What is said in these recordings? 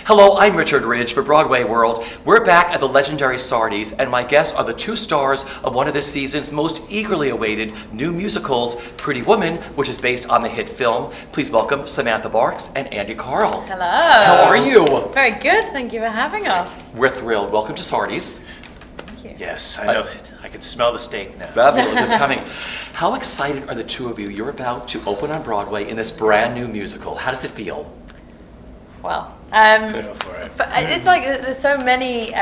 Hello, I'm Richard Ridge for Broadway World. We're back at the legendary Sardi's, and my guests are the two stars of one of this season's most eagerly awaited new musicals, Pretty Woman, which is based on the hit film. Please welcome Samantha Barks and Andy Karl. Hello. How are you? Very good, thank you for having us. We're thrilled. Welcome to Sardi's. Thank you. Yes, I know that. I can smell the steak now. Fabulous, it's coming. How excited are the two of you? You're about to open on Broadway in this brand new musical. How does it feel? Well, Go for it. it's like there's so many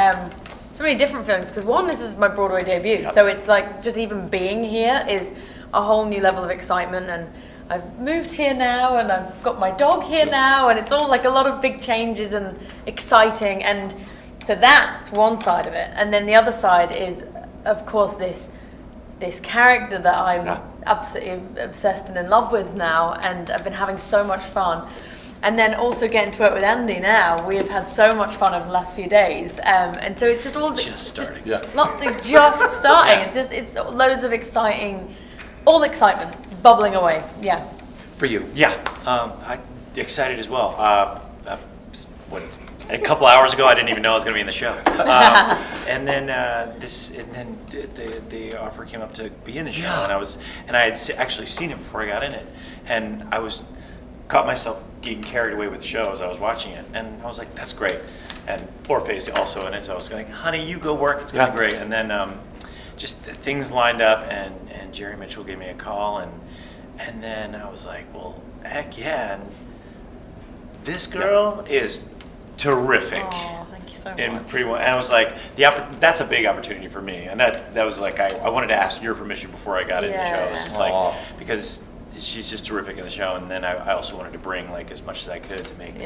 different feelings, because one, this is my Broadway debut, Yep. so it's like just even being here is a whole new level of excitement, and I've moved here now, and I've got my dog here now, and it's all like a lot of big changes and exciting, and so that's one side of it, and then the other side is, of course, this character that I'm absolutely obsessed and in love with now, and I've been having so much fun. And then also getting to work with Andy now, we have had so much fun over the last few days, and so it's just all Just starting. lots of just starting. It's loads of all the excitement bubbling away. Yeah. For you? Yeah, I'm excited as well. A couple hours ago, I didn't even know I was going to be in the show, and then the offer came up to be in the show, and I had actually seen it before I got in it, and I caught myself getting carried away with the show as I was watching it, and I was like, that's great. And Orphe's also in it, so I was going, honey, you go work, it's going to be great. And then just things lined up, and Jerry Mitchell gave me a call, and then I was like, well, heck yeah. And this girl is terrific. Oh, thank you so much. And I was like, that's a big opportunity for me, and that was like, I wanted to ask your permission before I got in the show. It was just like, because she's just terrific in the show, and then I also wanted to bring like as much as I could to make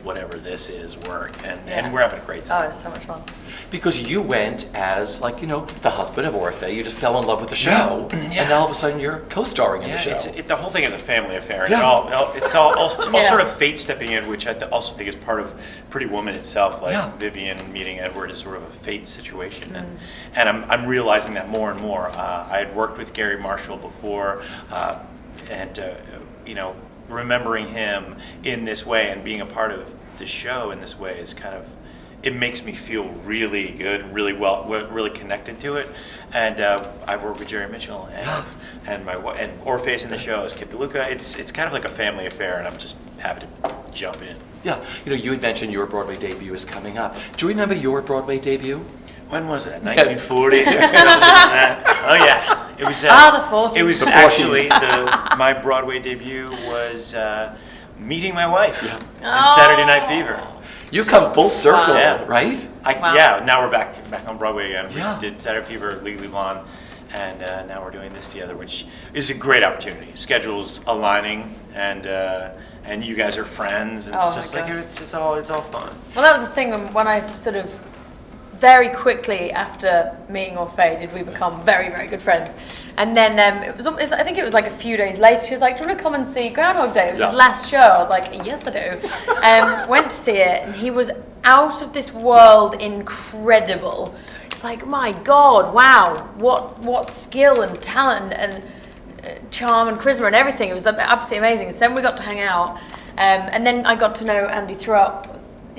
whatever this is work, and we're having a great time. Oh, it's so much fun. Because you went as, the husband of Orphe. You just fell in love with the show, and now all of a sudden you're co-starring in the show. The whole thing is a family affair, and it's all sort of fate stepping in, which I also think is part of Pretty Woman itself. Like Vivian meeting Edward is sort of a fate situation, and I'm realizing that more and more. I had worked with Gary Marshall before, and remembering him in this way and being a part of the show in this way is it makes me feel really good, really connected to it. And I've worked with Jerry Mitchell, and Orphe's in the show is Kip DeLuca. It's kind of like a family affair, and I'm just happy to jump in. Yeah, you had mentioned your Broadway debut is coming up. Do you remember your Broadway debut? When was it? 1940? Something like that. Oh yeah, it was. The 40s. It was actually my Broadway debut was meeting my wife in Saturday Night Fever. You come full circle, right? Yeah. Now we're back on Broadway again. We did Saturday Fever, Legally Blonde, and now we're doing this together, which is a great opportunity. Schedules aligning, and you guys are friends, and it's just like it's all fun. Well, that was the thing when I sort of very quickly after meeting Orphe did we become very, very good friends. And then I think it was like a few days later, she was like, do you want to come and see Groundhog Day? It was his last show. I was like, yes, I do. Went to see it, and he was out of this world incredible. It's like, my God, wow, what skill and talent and charm and charisma and everything. It was absolutely amazing. So then we got to hang out, and then I got to know Andy throughout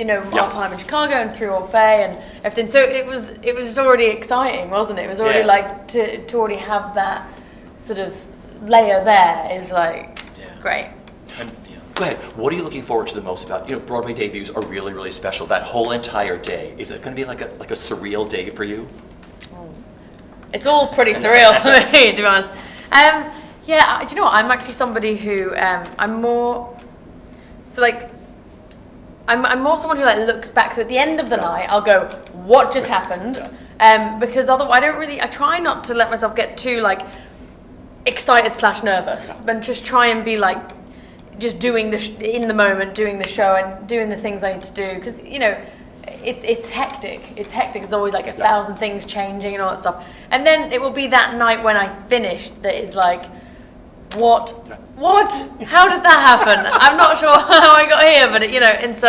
our time in Chicago and through Orphe and everything. So it was just already exciting, wasn't it? It was already like to already have that sort of layer there is like great. Go ahead. What are you looking forward to the most about? Broadway debuts are really, really special. That whole entire day, is it going to be like a surreal day for you? It's all pretty surreal for me, to be honest. Do you know what? I'm actually somebody who I'm more someone who looks back. So at the end of the night, I'll go, what just happened? Because otherwise, I try not to let myself get too excited / nervous, but just try and be just doing in the moment, doing the show and doing the things I need to do. Because it's hectic. It's hectic. There's always 1,000 things changing and all that stuff. And then it will be that night when I finish that is like, what? How did that happen? I'm not sure how I got here, but and so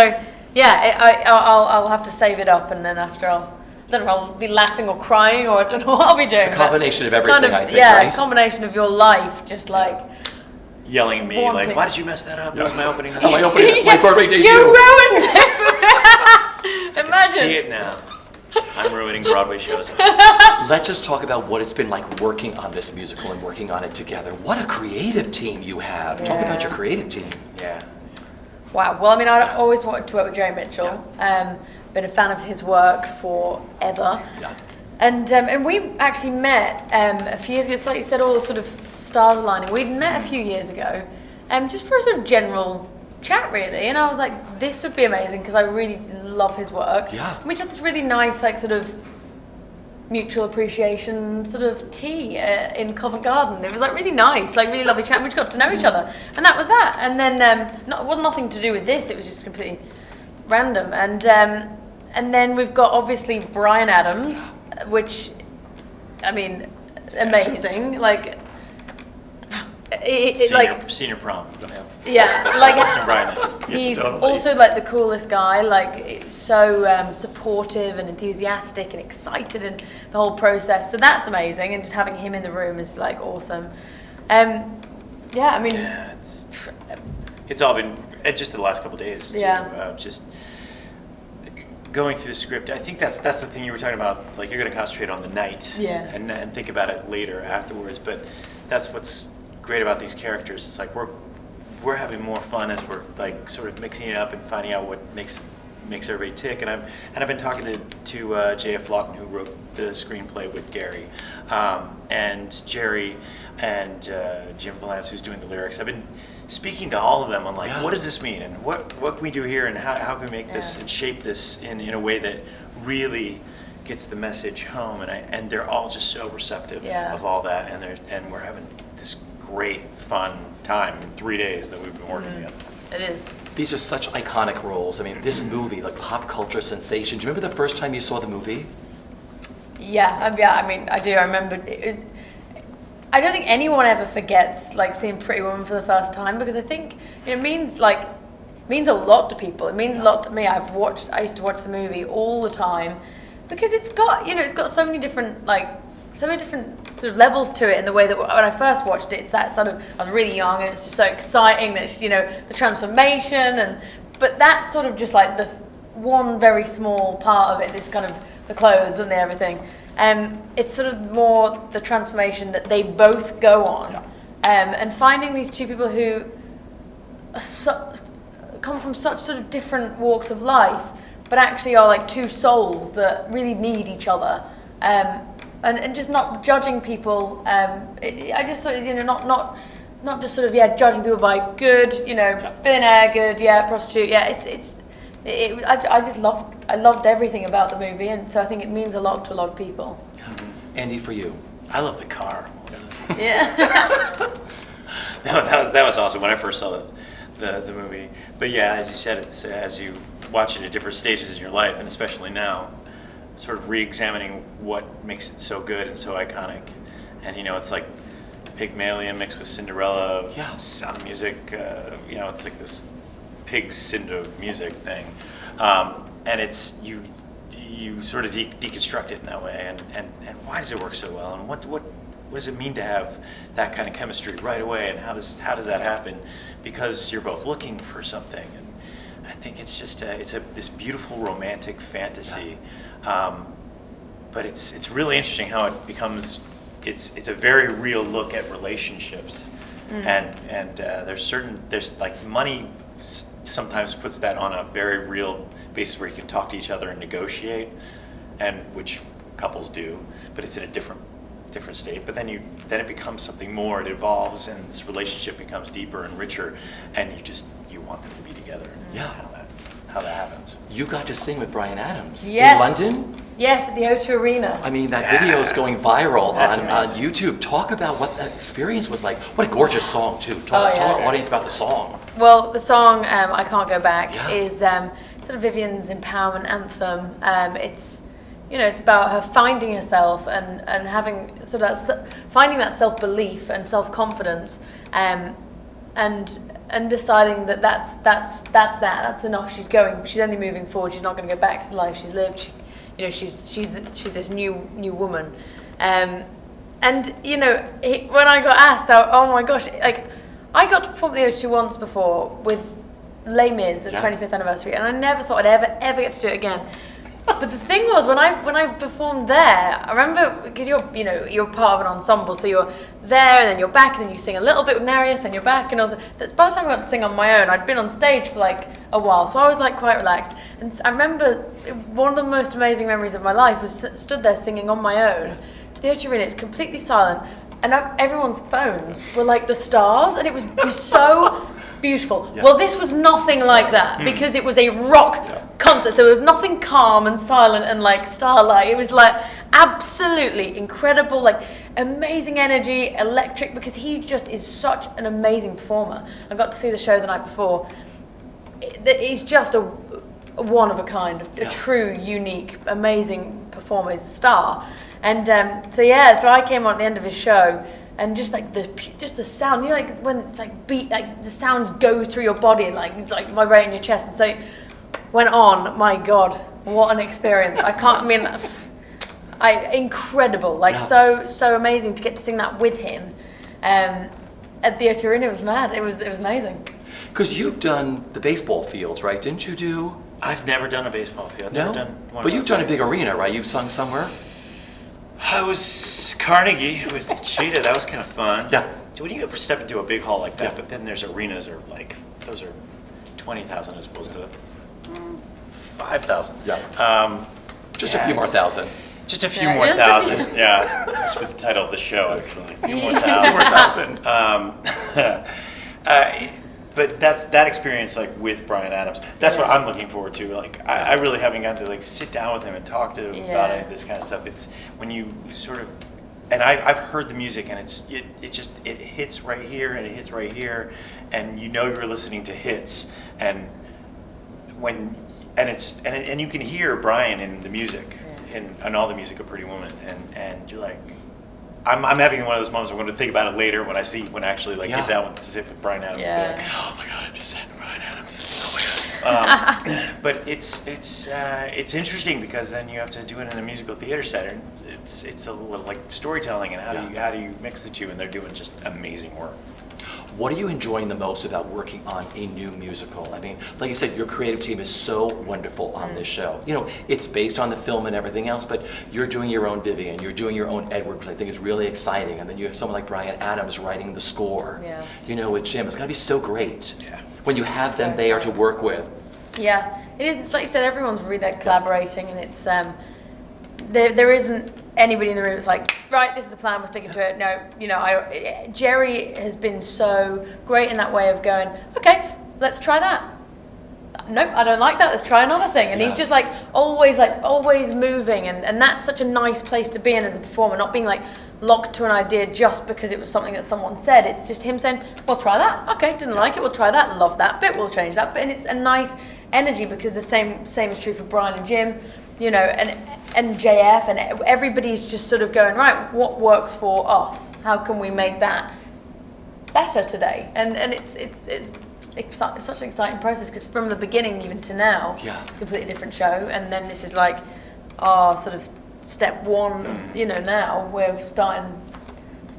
I'll have to save it up, and then after I don't know if I'll be laughing or crying, or I don't know what I'll be doing. A combination of everything, I think, right? A combination of your life, just yelling at me, why did you mess that up? That was my opening. My Broadway debut. You ruined it for me. see it now. I'm ruining Broadway shows. Let's just talk about what it's been like working on this musical and working on it together. What a creative team you have. Talk about your creative team. Yeah. Wow. Well, I mean, I always wanted to work with Jerry Mitchell. Been a fan of his work forever. Yeah. And we actually met a few years ago. It's like you said, all the sort of stars aligning. We'd met a few years ago, just for a sort of general chat, really. And I was like, this would be amazing because I really love his work. Yeah. And we had this really nice, like, sort of mutual appreciation sort of tea in Covent Garden. It was like really nice, like really lovely chat. And we just got to know each other, and that was that. And then it was nothing to do with this. It was just completely random. And then we've got obviously Bryan Adams, which, I mean, amazing. Like, Senior prom. Yeah, That's like Assistant Bryan. he's Totally. also like the coolest guy. Like so supportive and enthusiastic and excited in the whole process. So that's amazing, and just having him in the room is like awesome. Yeah, I mean, it's all been just the last couple of days. Too, Yeah. Just going through the script. I think that's the thing you were talking about. Like, you're going to concentrate on the night. Yeah. And think about it later afterwards. But that's what's great about these characters. It's like we're having more fun as we're like sort of mixing it up and finding out what makes everybody tick. And I've been talking to J.F. Lawton, who wrote the screenplay with Gary, and Jerry, and Jim Valance, who's doing the lyrics. I've been speaking to all of them on like, what does this mean, and what can we do here, and how can we make this and shape this in a way that really gets the message home. And they're all just so receptive of all that, and we're having this great fun time in 3 days that we've been working together. it is. These are such iconic roles. I mean, this movie, like pop culture sensation. Do you remember the first time you saw the movie? Yeah, I mean, I do. I remember it was. I don't think anyone ever forgets like seeing Pretty Woman for the first time, because I think it means a lot to people. It means a lot to me. I used to watch the movie all the time because it's got so many different sort of levels to it, in the way that when I first watched it, it's that sort of, I was really young and it's just so exciting that, the transformation, but that's sort of just like the one very small part of it, this kind of the clothes and the everything. It's sort of more the transformation that they both go on, and finding these two people who are come from such sort of different walks of life, but actually are like two souls that really need each other. And just not judging people. I just thought, not just sort of judging people by good, billionaire, good, prostitute, I loved everything about the movie, and so I think it means a lot to a lot of people. Andy, for you? I love the car. Yeah. that was awesome when I first saw the movie. But yeah, as you said, it's as you watch it at different stages in your life, and especially now, sort of re-examining what makes it so good and so iconic. And it's like Pygmalion mixed with Cinderella, Sound of Music, it's like this Pig-Cinder music thing. And it's, you sort of deconstruct it in that way, and why does it work so well, and what does it mean to have that kind of chemistry right away, and how does that happen? Because you're both looking for something, and I think it's just this beautiful romantic fantasy. But it's really interesting how it becomes. It's a very real look at relationships, and there's like money sometimes puts that on a very real basis where you can talk to each other and negotiate, and which couples do, but it's in a different state. But then it becomes something more. It evolves, and this relationship becomes deeper and richer, and you want them to be together. How that happens. You got to sing with Bryan Adams Yes. in London? Yes, at the O2 Arena. I mean, that video is going viral That's on amazing. YouTube. Talk about what that experience was like. What a gorgeous song, too. Tell our audience about the song. Well, the song "I Can't Go Back" is sort of Vivian's empowerment anthem. It's it's about her finding herself and having sort of finding that self-belief and self-confidence, and deciding that that's enough. She's only moving forward. She's not going to go back to the life she's lived. She's this new woman. And when I got asked, oh my gosh, like I got to perform at the O2 once before with Les Mis at 25th anniversary, and I never thought I'd ever get to do it again. But the thing was, when I performed there, I remember, because you're part of an ensemble, so you're there and then you're back and then you sing a little bit with Nereus and you're back, and by the time I got to sing on my own, I'd been on stage for like a while, so I was like quite relaxed. And I remember one of the most amazing memories of my life was stood there singing on my own to the O2 Arena. It's completely silent, and everyone's phones were like the stars, and it was so beautiful. Yeah. Well, this was nothing like that, because it was a rock concert, so there was nothing calm and silent and like starlight. It was like absolutely incredible, like amazing energy, electric, because he just is such an amazing performer. I got to see the show the night before. He's just a one of a kind, a true, unique, amazing performer, he's a star. And so I came on at the end of his show, and just like the sound, like when it's like beat, like the sounds go through your body and like it's like vibrating your chest. And so went on. My God, what an experience! Incredible, like so amazing to get to sing that with him at the O2 Arena. It was mad. It was amazing. Because you've done the baseball fields, right? Didn't you do? I've never done a baseball field. No? But you've done a big arena, right? You've sung somewhere? I was Carnegie with Cheetah. That was kind of fun. Yeah. So when you ever step into a big hall like that, but then there's arenas are like, those are 20,000 as opposed to 5,000. Yeah. Just a few more thousand. Just a few more thousand. Yeah. That's what the title of the show, actually. A few more thousand. But that experience, like with Bryan Adams, that's what I'm looking forward to. Like, I really haven't gotten to like sit down with him and talk to him about any of this kind of stuff. It's when you sort of, and I've heard the music, and it hits right here and it hits right here, and you're listening to hits, and and you can hear Bryan in the music, and all the music of Pretty Woman, and you're like. I'm having one of those moments. I'm going to think about it later when I actually get down with Bryan Adams. Yeah. And be like, oh my God, I just said Bryan Adams. Oh my God. But it's interesting because then you have to do it in a musical theater setting. It's a little like storytelling, and how do you mix the two? And they're doing just amazing work. What are you enjoying the most about working on a new musical? I mean, like you said, your creative team is so wonderful on this show. It's based on the film and everything else, but you're doing your own Vivian, you're doing your own Edward play. I think it's really exciting. And then you have someone like Bryan Adams writing the score, with Jim. It's got to be so great when you have them there to work with. Yeah, it is. It's like you said, everyone's really there collaborating, and it's there isn't anybody in the room that's like, right, this is the plan, we're sticking to it. No, Jerry has been so great in that way of going, okay, let's try that. Nope, I don't like that, let's try another thing. And he's just like always moving, and that's such a nice place to be in as a performer, not being like locked to an idea just because it was something that someone said. It's just him saying, we'll try that, okay, didn't like it, we'll try that, love that bit, we'll change that bit. And it's a nice energy, because the same is true for Bryan and Jim, and JF, and everybody's just sort of going, right, what works for us? How can we make that better today? And it's such an exciting process, because from the beginning even to now, it's a completely different show. And then this is like our sort of step one. Now we're starting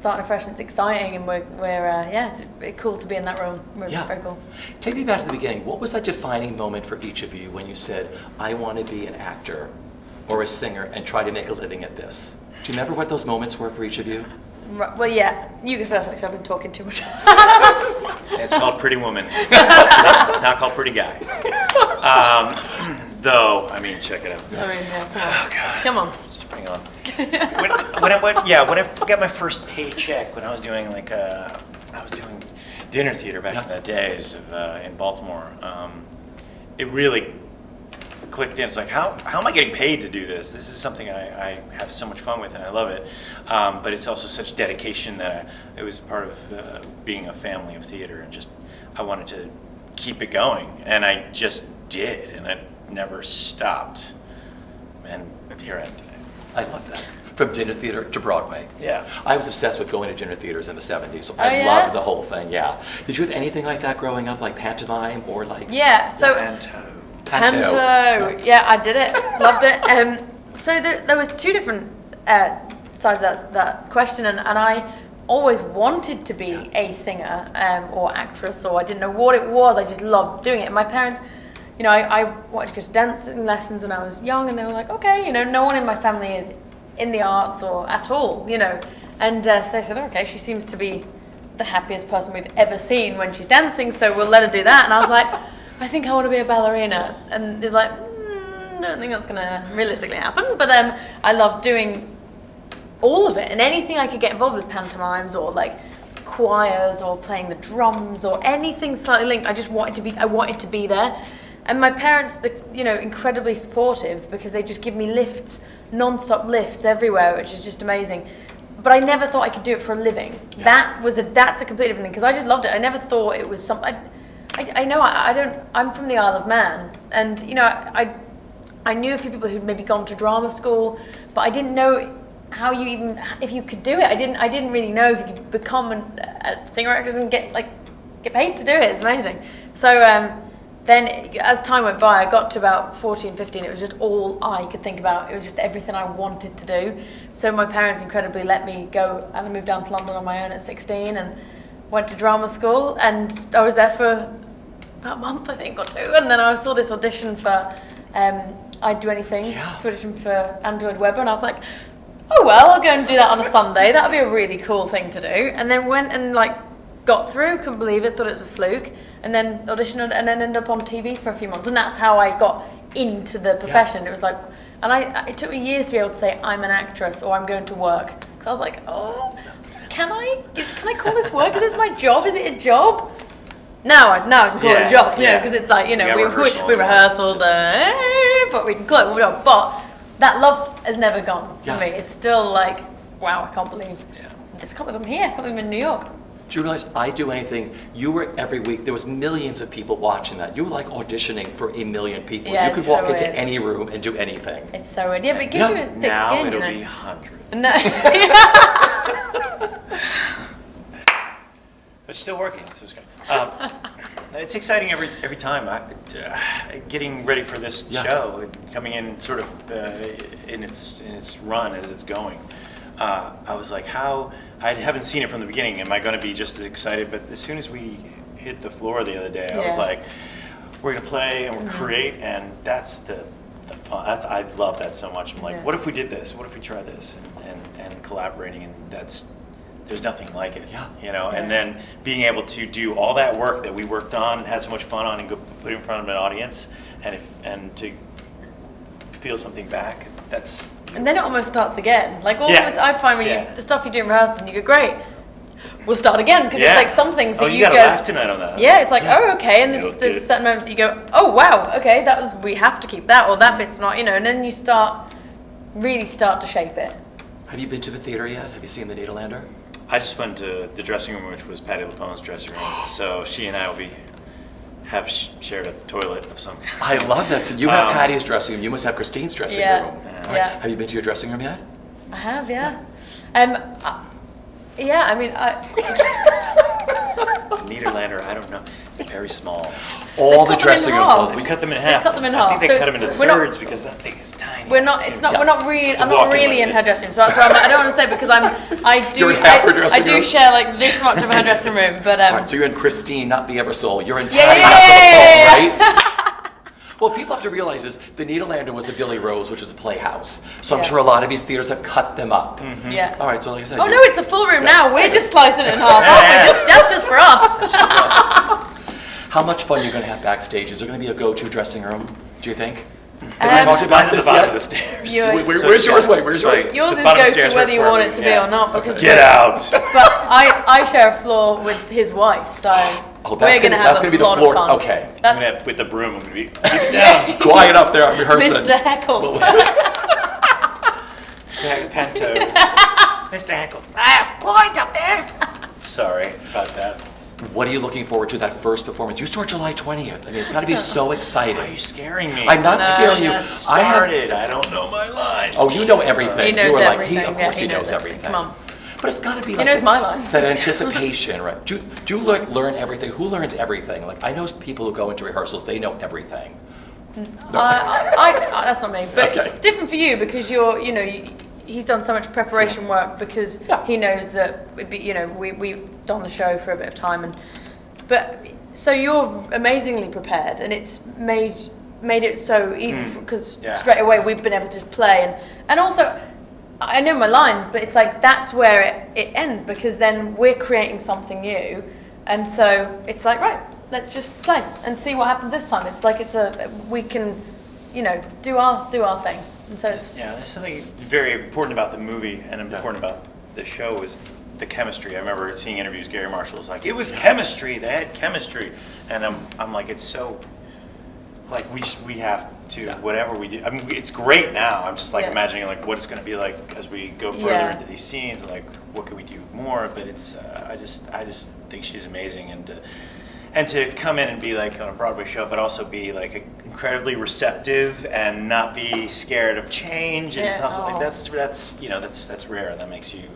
afresh, and it's exciting, and it's very cool to be in that room. Very cool. Take me back to the beginning. What was that defining moment for each of you when you said, I want to be an actor or a singer and try to make a living at this? Do you remember what those moments were for each of you? Right, well, yeah, you go first, because I've been talking too much. It's called Pretty Woman. It's not called Pretty Guy. Though, I mean, check it out. Come on. Just bring it on. When I got my first paycheck, when I was doing dinner theater back in the days in Baltimore, it really clicked in. It's like, how am I getting paid to do this? This is something I have so much fun with, and I love it. But it's also such dedication that it was part of being a family of theater, and just I wanted to keep it going, and I just did, and I never stopped. And here I am today. I love that. From dinner theater to Broadway. Yeah. I was obsessed with going to dinner theaters in the 70s, so I loved the whole thing, Did you have anything like that growing up, like pantomime or like... Yeah, so... Panto. Yeah, I did it. Loved it. So there was two different sides of that question, and I always wanted to be a singer or actress, or I didn't know what it was. I just loved doing it. And my parents you know, I wanted to go to dancing lessons when I was young, and they were like, okay, you know, no one in my family is in the arts or at all, you know. And so they said, okay, she seems to be the happiest person we've ever seen when she's dancing, so we'll let her do that. And I was like, I think I want to be a ballerina. And he's like, I don't think that's going to realistically happen. But I love doing all of it, and anything I could get involved with, pantomimes or like choirs or playing the drums or anything slightly linked. I wanted to be there. And my parents, you know, incredibly supportive, because they just give me lifts, non-stop lifts everywhere, which is just amazing. But I never thought I could do it for a living. Yeah. That's a completely different thing, because I just loved it. I never thought it was something. I'm from the Isle of Man, and you know, I knew a few people who'd maybe gone to drama school, but I didn't know if you could do it. I didn't really know if you could become a singer actress and get paid to do it. It's amazing. So then as time went by, I got to about 14, 15, it was just all I could think about. It was just everything I wanted to do. So my parents incredibly let me go, and I moved down to London on my own at 16 and went to drama school, and I was there for about a month, I think, or two, and then I saw this audition for I'd Do Anything, to audition for Andrew Webber, and I was like, oh well, I'll go and do that on a Sunday, that would be a really cool thing to do. And then went and got through, couldn't believe it, thought it was a fluke, and then auditioned and then ended up on TV for a few months, and that's how I got into the profession. Yeah. It was like, and it took me years to be able to say I'm an actress or I'm going to work, because I was like, oh, can I call this work? Is this my job? Is it a job? Now I can call it a job, you know, because it's like, you know, we rehearsal but we can call it a job. But that love has never gone for me. It's still like, wow, I can't believe I'm here. I can't believe I'm in New York. Do you realize I Do Anything, you were every week, there was millions of people watching that. You were like auditioning for a million people. Yeah, you could walk into any room and do anything. It's so weird. Yeah, but it gives you a thick now skin, it'll you know. be 100. No. But it's still working, so it's good. It's exciting every time. Getting ready for this show, coming in sort of in its run as it's going. I was like, I haven't seen it from the beginning. Am I going to be just as excited? But as soon as we hit the floor the other day, I was like, we're going to play and we're create, and that's the fun. I love that so much. I'm like, what if we did this? What if we try this? And collaborating, and there's nothing like it, you know. And then being able to do all that work that we worked on and had so much fun on, and go put it in front of an audience, and to feel something back. That's beautiful. And then it almost starts again. Like I find when the stuff you do in rehearsals, and you go, great, we'll start again, because it's like some things that you gotta go. laugh tonight on that. Yeah, it's like oh okay, and there's certain moments that you go, oh wow, okay, we have to keep that, or that bit's not, you know, and then you really start to shape it. Have you been to the theater yet? Have you seen the Nederlander? I just went to the dressing room, which was Patti LuPone's dressing room. So she and I will have shared a toilet of some kind. I love that. So you have Patty's dressing room. You must have Christine's dressing room. Yeah. Have you been to your dressing room yet? I have, yeah. I mean, Nederlander, I don't know. Very small. All the dressing room clothes. We cut them in half. Cut them in half. I think they cut them into thirds because that thing is tiny. We're not really. I'm not really in her dressing room, so that's why I don't want to say, because I do share like this much of her dressing room, but All right, so you're in Christine, not the Eversoul. You're in Patty, yeah. not the right? Well, people have to realize is the Nederlander was the Billy Rose, which is a playhouse. So I'm sure a lot of these theaters have cut them up. Mm-hmm. Yeah. All right, so like I said. Oh no, it's a full room now. We're just slicing it in half, aren't we? Just for us. How much fun are you going to have backstage? Is there going to be a go-to dressing room, do you think? Have we talked about this yet? At the stairs. Where's yours? Wait, where's yours? Yours is go-to whether you want it to be or not. Because get out. But I share a floor with his wife, so we're going to have a lot of fun. Okay. With the broom, I'm going to be keep it down. Quiet up there, I'm rehearsing. Mr. Heckle. Mr. Panto. Mr. Heckle. Quiet up there. Sorry about that. What are you looking forward to that first performance? You start July 20th. I mean, it's got to be so exciting. Why are you scaring me? I'm not scaring you. I just started. I don't know my lines. Oh, you know everything. He knows everything. Of course he knows everything. Come on. But it's got to be He knows my lines. That anticipation, right? Do you learn everything? Who learns everything? Like, I know people who go into rehearsals, they know everything. That's not me. But Okay. it's different for you, because he's done so much preparation work, because he knows that we've done the show for a bit of time, but so you're amazingly prepared, and it's made it so easy because straight away we've been able to just play, and also I know my lines, but it's like that's where it ends, because then we're creating something new, and so it's like, right, let's just play and see what happens this time. It's like we can, do our thing, and so it's there's something very important about the movie and important about the show is the chemistry. I remember seeing interviews. Gary Marshall was like, "It was chemistry. They had chemistry," and I'm like, it's so. Like we have to whatever we do. I mean, it's great now. I'm just like imagining like what it's going to be like as we go further into these scenes. Like what can we do more? But it's I just think she's amazing, and to come in and be like on a Broadway show, but also be like incredibly receptive and not be scared of change. And like that's rare. That makes you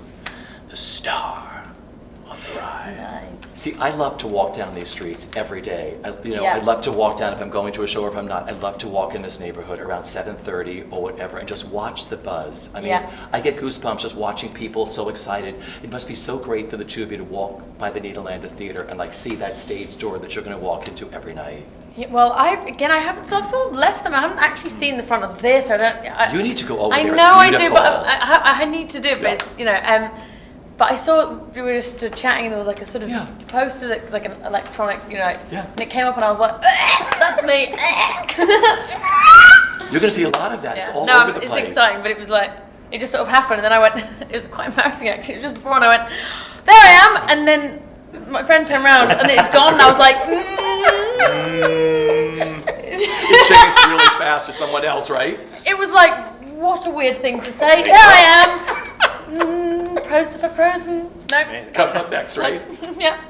the star on the rise. nice. See, I love to walk down these streets every day. I love to walk down if I'm going to a show or if I'm not. I love to walk in this neighborhood around 7:30 or whatever and just watch the buzz. I mean, I get goosebumps just watching people so excited. It must be so great for the two of you to walk by the Nederlander Theatre and like see that stage door that you're going to walk into every night. Yeah, well, I've sort of left them. I haven't actually seen the front of the theatre. You need to go over I there. know I It's do, beautiful. but I need to do it. But it's, but I saw we were just chatting, and there was like a sort of poster, like an electronic, and it came up, and I was like, "That's me." You're going to see a lot of that. It's all over the place. It's exciting, but it was like it just sort of happened, and then I went. It was quite embarrassing actually. It was just before, and I went, "There I am," and then my friend turned around, and it had gone, and I was like, It changed really fast to someone else, right? It was like, what a weird thing to say. There I am. Poster for Frozen. Nope. Comes up next, right? Yeah.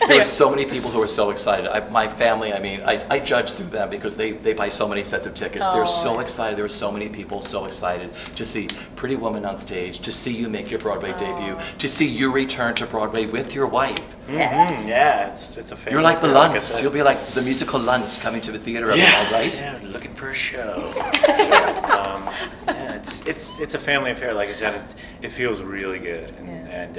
There are so many people who are so excited. My family, I mean, I judge through them because they buy so many sets of tickets. They're so excited. There are so many people so excited to see Pretty Woman on stage, to see you make your Broadway debut, to see you return to Broadway with your wife. Mm-hmm. Yeah, it's a family. You're like the affair, Lunts. You'll be like the musical Lunts coming to the theater every night, right? Yeah, looking for a show. It's a family affair. Like I said, it feels really good, and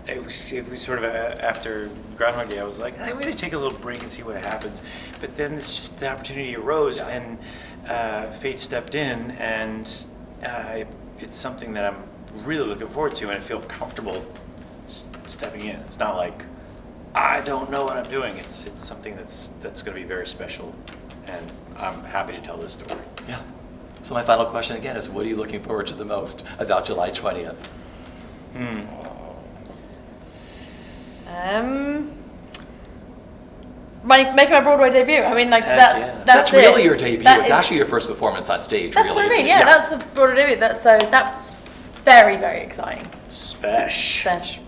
it was sort of after Groundhog Day. I was like, I'm going to take a little break and see what happens. But then the opportunity arose, and fate stepped in, and it's something that I'm really looking forward to, and I feel comfortable stepping in. It's not like I don't know what I'm doing. It's something that's going to be very special, and I'm happy to tell this story. Yeah. So my final question again is, what are you looking forward to the most about July 20th? Making my Broadway debut. I mean, like that's it. Really your debut. That it's is, actually your first performance on stage. That's really, what I mean. isn't it? That's the Broadway debut. That's very, very exciting. Spesh.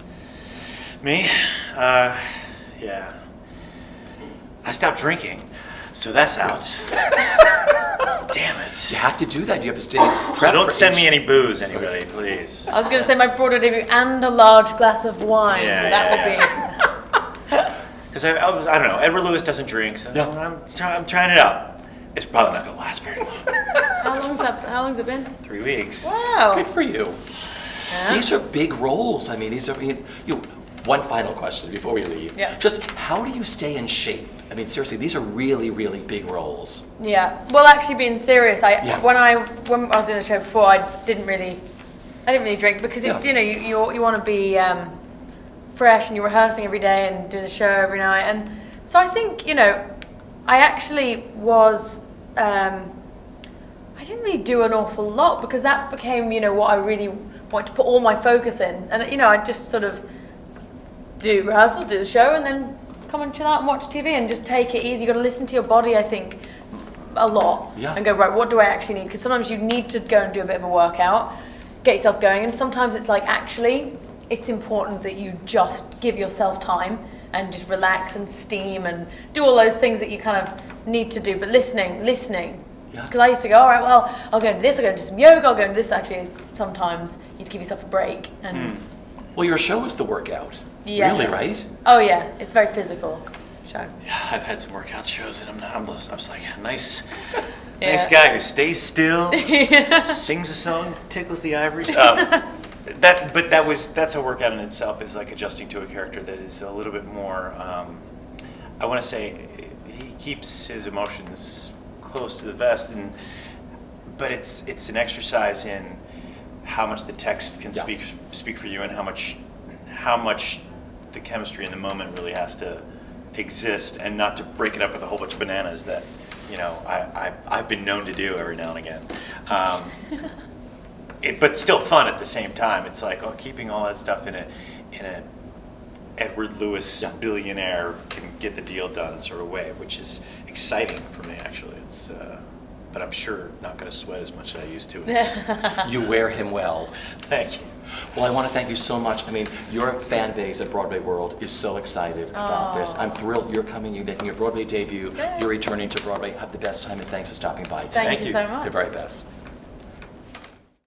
Me? Yeah. I stopped drinking, so that's out. Damn it. You have to do that. You have to stay prepped. So don't send me any booze, anybody, please. I was going to say my Broadway debut and a large glass of wine. That would be. Because I don't know. Edward Lewis doesn't drink, so I'm trying it out. It's probably not going to last very long. How long's it been? 3 weeks. Wow. Good for you. Yeah. These are big roles. I mean, one final question before we leave. Yeah. Just how do you stay in shape? I mean, seriously, these are really, really big roles. Yeah. Well, actually, being serious, when I was doing the show before, I didn't really drink because it's you want to be fresh and you're rehearsing every day and doing the show every night, and so I think I actually was. I didn't really do an awful lot because that became what I really wanted to put all my focus in, and I just sort of do rehearsals, do the show, and then come and chill out and watch TV and just take it easy. You've got to listen to your body, I think, a lot. Yeah. And go, right, what do I actually need? Because sometimes you need to go and do a bit of a workout, get yourself going. And sometimes it's like, actually, it's important that you just give yourself time and just relax and steam and do all those things that you kind of need to do. But listening. Yeah. Because I used to go, all right, well, I'll go into this, I'll go into some yoga, I'll go into this. Actually, sometimes you have to give yourself a break. And Well, your show is the workout. Yes. Really, right? Oh yeah, it's very physical show. Yeah, I've had some workout shows, and I was like a nice guy who stays still, sings a song, tickles the ivories. That's a workout in itself. Is like adjusting to a character that is a little bit more. I want to say he keeps his emotions close to the vest, but it's an exercise in how much the text can speak for you, and how much the chemistry in the moment really has to exist, and not to break it up with a whole bunch of bananas that I've been known to do every now and again. But still fun at the same time. It's like keeping all that stuff in a Edward Lewis billionaire can get the deal done sort of way, which is exciting for me actually. It's but I'm sure not going to sweat as much as I used to. You wear him well. Thank you. Well, I want to thank you so much. I mean, your fan base at Broadway World is so excited about this. I'm thrilled you're coming, you're making your Broadway debut, you're returning to Broadway. Have the best time, and thanks for stopping by today. Thank you so much. The very best.